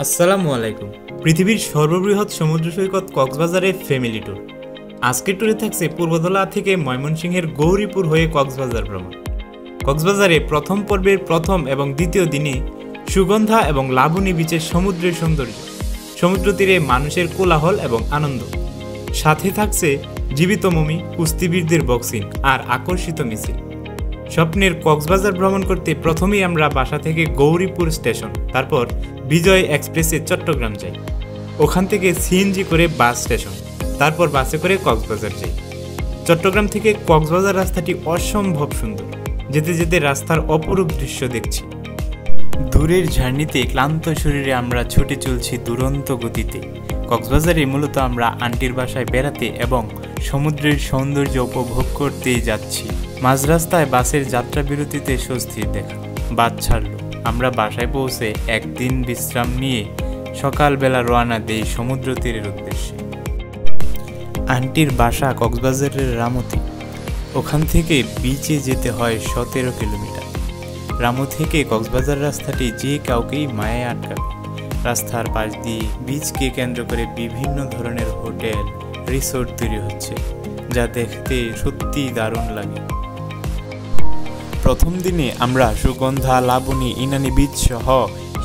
আসসালামু আলাইকুম। পৃথিবীর সর্ববৃহৎ সমুদ্র সৈকত কক্সবাজারের ফ্যামিলি ট্যুর। আজকের ট্যুরে থাকছে পূর্বধলা থেকে ময়মনসিংহের গৌরীপুর হয়ে কক্সবাজার ভ্রমণ। কক্সবাজারে প্রথম পর্বের প্রথম এবং দ্বিতীয় দিনে সুগন্ধা এবং লাবণী বিচের সমুদ্রের সৌন্দর্য, সমুদ্র তীরে মানুষের কোলাহল এবং আনন্দ, সাথে থাকছে জীবিত মমি, কুস্তিবীরদের বক্সিং আর আকর্ষিত মিছিল। স্বপ্নের কক্সবাজার ভ্রমণ করতে প্রথমেই আমরা বাসা থেকে গৌরীপুর স্টেশন, তারপর বিজয় এক্সপ্রেসে চট্টগ্রাম যাই। ওখান থেকে সিএনজি করে বাস স্টেশন, তারপর বাসে করে কক্সবাজার যাই। চট্টগ্রাম থেকে কক্সবাজার রাস্তাটি অসম্ভব সুন্দর, যেতে যেতে রাস্তার অপরূপ দৃশ্য দেখছি। দূরের জার্নিতে ক্লান্ত শরীরে আমরা ছুটে চলছি দুরন্ত গতিতে। কক্সবাজারে মূলত আমরা আন্টির বাসায় বেড়াতে এবং সমুদ্রের সৌন্দর্য উপভোগ করতেই যাচ্ছি। মাঝ রাস্তায় বাসের যাত্রা বিরতিতে স্বস্তির দেখা। বাস ছাড়ল, আমরা বাসায় পৌঁছে একদিন বিশ্রাম নিয়ে সকালবেলা রওনা দেই সমুদ্র তীরের উদ্দেশ্যে। আন্টির বাসা কক্সবাজারের রামতি। ওখান থেকে বিচে যেতে হয় 17 কিলোমিটার। রামু থেকে কক্সবাজার রাস্তাটি যে কাউকেই মায়ায় আটকাবে। রাস্তার পাশ দিয়ে বিচকে কেন্দ্র করে বিভিন্ন ধরনের হোটেল, রিসোর্ট তৈরি হচ্ছে, যা দেখতে সত্যিই দারুণ লাগে। প্রথম দিনে আমরা সুগন্ধা, লাবণী, ইনানি বিচ সহ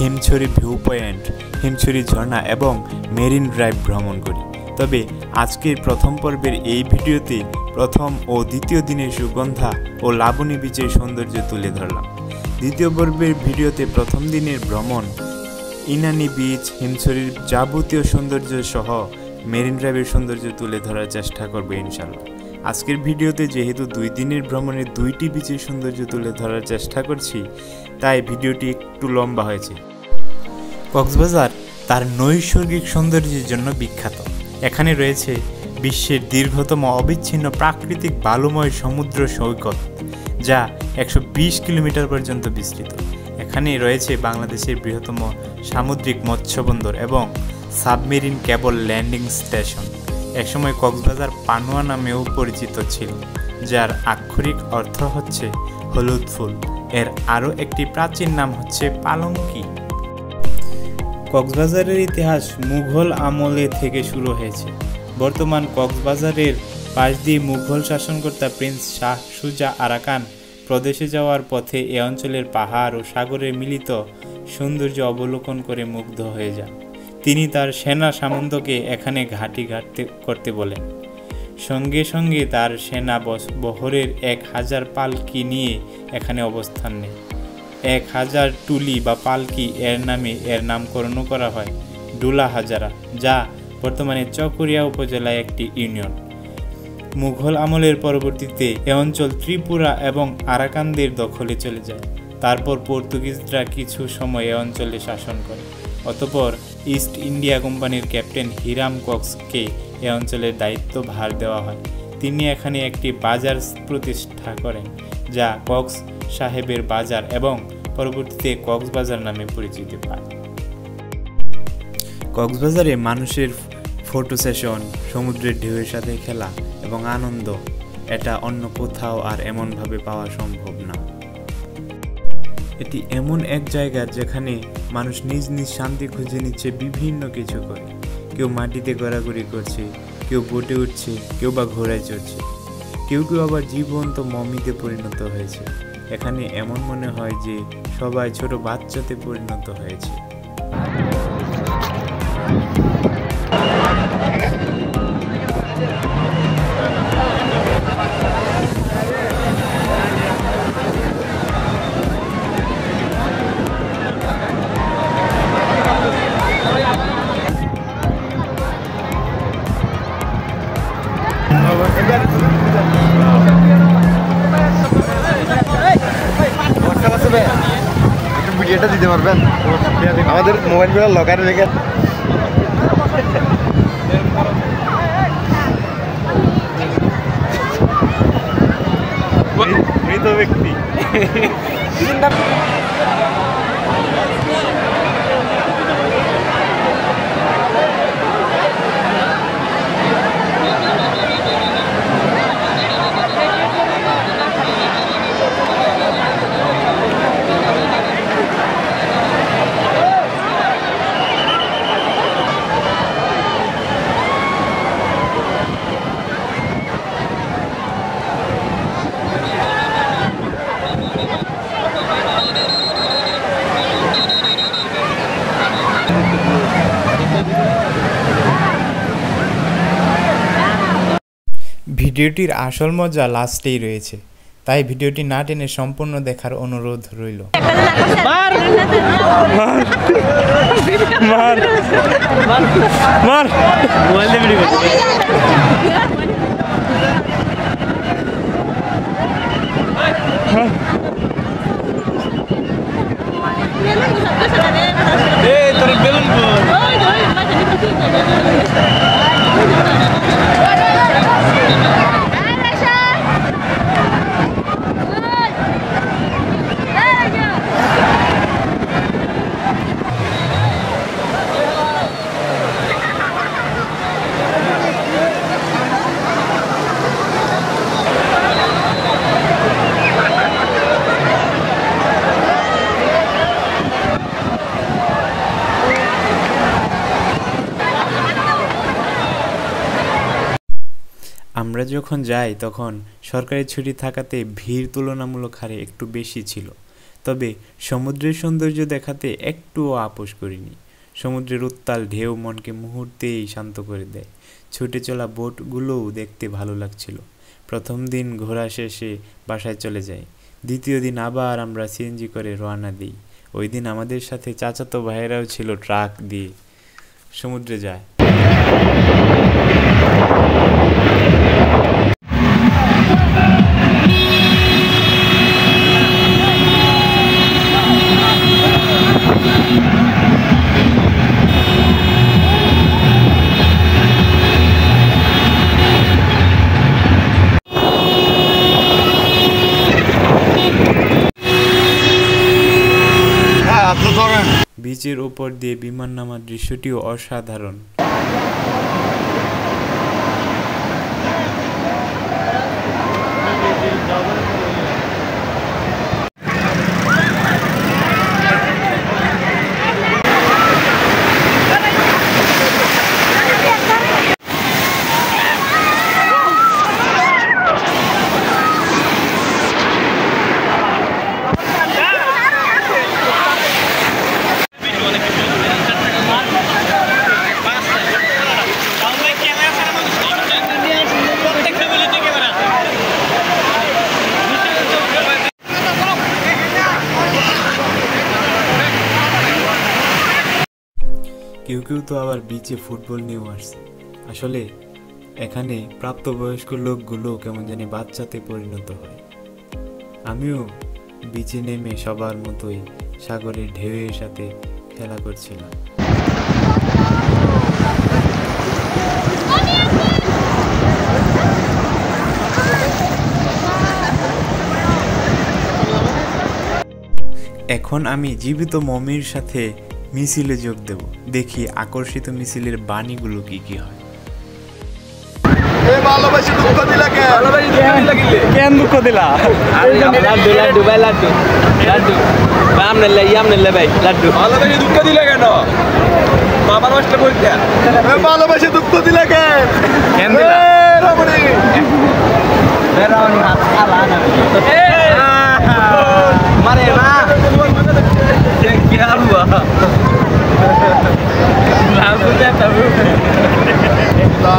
হিমছড়ি ভিউ পয়েন্ট, হিমছড়ি ঝর্ণা এবং মেরিন ড্রাইভ ভ্রমণ করি। তবে আজকের প্রথম পর্বের এই ভিডিওতে প্রথম ও দ্বিতীয় দিনের সুগন্ধা ও লাবণী বিচের সৌন্দর্য তুলে ধরলাম। দ্বিতীয় পর্বের ভিডিওতে প্রথম দিনের ভ্রমণ, ইনানি বিচ, হিমছড়ির যাবতীয় সৌন্দর্য সহ মেরিন ড্রাইভের সৌন্দর্য তুলে ধরার চেষ্টা করবে ইনশাল্লাহ। আজকের ভিডিওতে যেহেতু 2 দিনের ভ্রমণের 2টি বিচের সৌন্দর্য তুলে ধরার চেষ্টা করছি, তাই ভিডিওটি একটু লম্বা হয়েছে। কক্সবাজার তার নৈসর্গিক সৌন্দর্যের জন্য বিখ্যাত। এখানে রয়েছে বিশ্বের দীর্ঘতম অবিচ্ছিন্ন প্রাকৃতিক বালুময় সমুদ্র সৈকত, যা 120 কিলোমিটার পর্যন্ত বিস্তৃত। এখানে রয়েছে বাংলাদেশের বৃহত্তম সামুদ্রিক মৎস্যবন্দর এবং সাবমেরিন কেবল ল্যান্ডিং স্টেশন। একসময় কক্সবাজার পানোয়া নামেও পরিচিত ছিল, যার আক্ষরিক অর্থ হচ্ছে হলুদ ফুল। এর আরও একটি প্রাচীন নাম হচ্ছে পালঙ্কি। কক্সবাজারের ইতিহাস মুঘল আমলে থেকে শুরু হয়েছে। বর্তমান কক্সবাজারের পাশ দিয়ে মুঘল শাসনকর্তা প্রিন্স শাহ সুজা আরাকান প্রদেশে যাওয়ার পথে এ অঞ্চলের পাহাড় ও সাগরের মিলিত সৌন্দর্য অবলোকন করে মুগ্ধ হয়ে যান। তিনি তার সেনা সামন্তকে এখানে ঘাঁটি করতে বলেন। সঙ্গে সঙ্গে তার সেনা বহরের 1000 পালকি নিয়ে এখানে অবস্থান নেয়। 1000 টুলি বা পালকি এর নামকরণও করা হয় ডুলা হাজারা, যা বর্তমানে চকরিয়া উপজেলায় একটি ইউনিয়ন। মুঘল আমলের পরবর্তীতে এ অঞ্চল ত্রিপুরা এবং আরাকানদের দখলে চলে যায়। তারপর পর্তুগিজরা কিছু সময় এ অঞ্চলে শাসন করে। অতঃপর ইস্ট ইন্ডিয়া কোম্পানির ক্যাপ্টেন হিরাম কক্সকে এ অঞ্চলের দায়িত্ব ভার দেওয়া হয়। তিনি এখানে একটি বাজার প্রতিষ্ঠা করেন, যা কক্স সাহেবের বাজার এবং পরবর্তীতে কক্সবাজার নামে পরিচিতি পায়। কক্সবাজারে মানুষের ফটো সেশন, সমুদ্রের ঢেউয়ের সাথে খেলা এবং আনন্দ, এটা অন্য কোথাও আর এমনভাবে পাওয়া সম্ভব না। এটি এমন এক জায়গা যেখানে মানুষ নিজ নিজ শান্তি খুঁজে নিচ্ছে বিভিন্ন কিছু করে। কেউ মাটিতে ঘোরাঘুরি করছে, কেউ বোটে উঠছে, কেউ বা ঘোড়ায় চড়ছে, কেউ কেউ আবার জীবন্ত মমিতে পরিণত হয়েছে। এখানে এমন মনে হয় যে সবাই ছোট বাচ্চাতে পরিণত হয়েছে। ভিডিওটা দিতে পারবেন? আমাদের মোবাইলগুলো লকারে রেখে মৃত ব্যক্তি ভিডিওটির আসল মজা লাস্টেই রয়েছে, তাই ভিডিওটি না টেনে সম্পূর্ণ দেখার অনুরোধ রইল। আমরা যখন যাই তখন সরকারি ছুটি থাকাতে ভিড় তুলনামূলক হারে একটু বেশি ছিল, তবে সমুদ্রের সৌন্দর্য দেখাতে একটুও আপোষ করিনি। সমুদ্রের উত্তাল ঢেউ মনকে মুহূর্তেই শান্ত করে দেয়। ছুটে চলা বোটগুলোও দেখতে ভালো লাগছিল। প্রথম দিন ঘোরা শেষে বাসায় চলে যাই। দ্বিতীয় দিন আবার আমরা সিএনজি করে রওনা দিই। ওই দিন আমাদের সাথে চাচাতো ভাইয়েরাও ছিল, ট্রাক দিয়ে সমুদ্রে যায়। বিচের উপর দিয়ে বিমান নামার দৃশ্যটিও অসাধারণ। কেউ কেউ তো আবার বিচে ফুটবল নিয়েও আসছে। আসলে এখানে প্রাপ্তবয়স্ক লোকগুলো কেমন জানি বাচ্চাতে পরিণত হয়। আমিও বিচে নেমে সবার মতোই সাগরের ঢেউয়ের সাথে খেলা করছিলাম। এখন আমি জীবিত মমির সাথে মিছিলে যোগ দেব, দেখি আকর্ষিত মিছিলের বাণীগুলো কি কি হয়। ভালোবাসি দুঃখ দিলা কেন দুঃখ দিলা? লাড্ডু লাড্ডু ভাই লাড্ডু লাড্ডু আমনে ভাই লাড্ডু ভালোবাসি দুঃখ দিলা কেন? বাবার কষ্ট বলতে ভালোবাসি দুঃখ দিলা কেন দিলা? রামণি রামণি হাত খালা না মারে না কি হালুয়া লাড্ডু দে তবে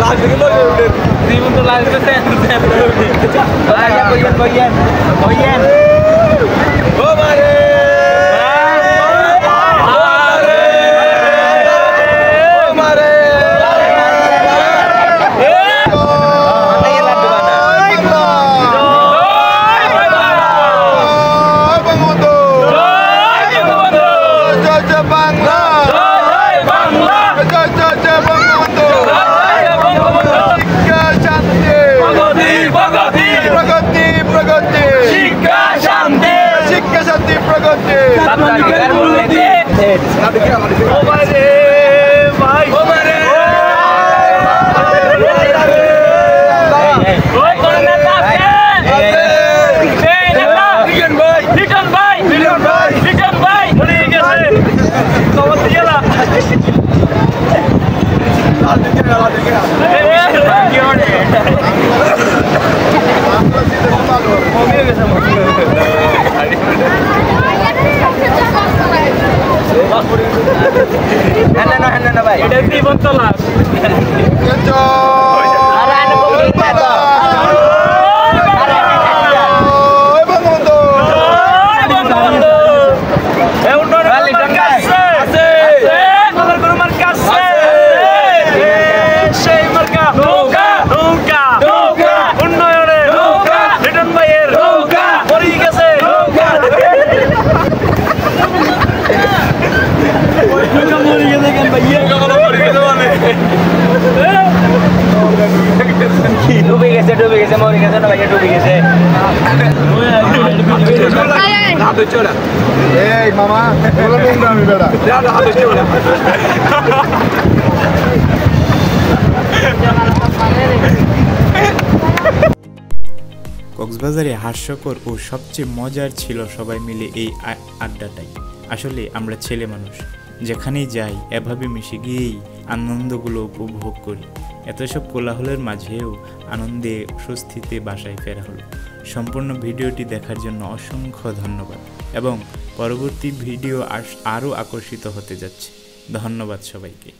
লাড্ডু গুলো জীবন তো লাড্ডু দে কইয়েন ও মারে Itu. ডুবে গেছে মরে গেছে না ভাইয়া ডুবে গেছে হাতে চোরা এই মামা বলো তো আমি বেড়া হাতে চোরা কক্সবাজারে হাস্যকর ও সবচেয়ে মজার ছিল সবাই মিলে এই আড্ডাটাই। আসলে আমরা ছেলে মানুষ, যেখানেই যাই এভাবে মিশে গিয়েই আনন্দগুলো উপভোগ করি। এত সব কোলাহলের মাঝেও আনন্দে স্বস্তিতে বাসায় ফেরা হলো। সম্পূর্ণ ভিডিওটি দেখার জন্য অসংখ্য ধন্যবাদ এবং পরবর্তী ভিডিও আরও আকর্ষিত হতে যাচ্ছে। ধন্যবাদ সবাইকে।